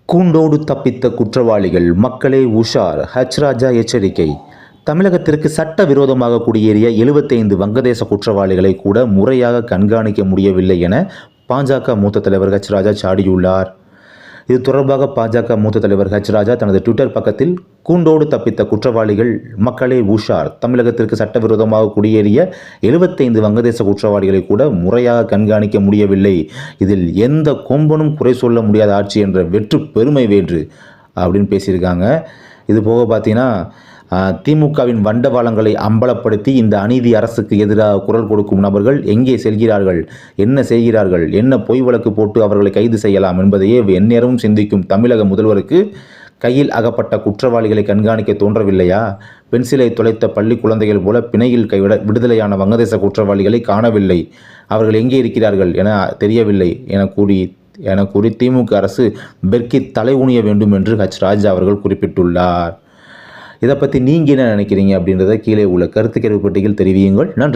கூண்டோடு தப்பித்த குற்றவாளிகள் மக்களே உஷார். ராஜா எச்சரிக்கை. தமிழகத்திற்கு சட்டவிரோதமாக குடியேறிய 75 வங்கதேச குற்றவாளிகளை கூட முறையாக கண்காணிக்க முடியவில்லை என பாஜக மூத்த தலைவர் ராஜா சாடியுள்ளார். இது தொடர்பாக பாஜக மூத்த தலைவர் ராஜா தனது ட்விட்டர் பக்கத்தில், கூண்டோடு தப்பித்த குற்றவாளிகள் மக்களே உஷார். தமிழகத்திற்கு சட்டவிரோதமாக குடியேறிய 75 வங்கதேச குற்றவாளிகளை கூட முறையாக கண்காணிக்க முடியவில்லை. இதில் எந்த கொம்பனும் குறை சொல்ல முடியாத ஆட்சி என்ற வெற்று பெருமை வேறு அப்படின்னு பேசியிருக்காங்க. இது போக பார்த்தீங்கன்னா, திமுகவின் வண்டவாளங்களை அம்பலப்படுத்தி இந்த அநீதி அரசுக்கு எதிராக குரல் கொடுக்கும் நபர்கள் எங்கே செல்கிறார்கள், என்ன செய்கிறார்கள், என்ன பொய் வழக்கு போட்டு அவர்களை கைது செய்யலாம் என்பதையே எந்நேரமும் சிந்திக்கும் தமிழக முதல்வருக்கு கையில் அகப்பட்ட குற்றவாளிகளை கண்காணிக்க தோன்றவில்லையா? பென்சிலை தொலைத்த பள்ளி குழந்தைகள் போல பிணையில் விடுதலையான வங்கதேச குற்றவாளிகளை காணவில்லை, அவர்கள் எங்கே இருக்கிறார்கள் என தெரியவில்லை என கூறி திமுக அரசு பெர்க்கி தலை ஊனிய வேண்டும் என்று ராஜா அவர்கள் குறிப்பிட்டுள்ளார். இதை பற்றி நீங்கள் என்ன நினைக்கிறீங்க அப்படின்றத கீழே உள்ள கருத்து கேள்வி பெட்டியில் தெரிவியுங்கள். நன்றி.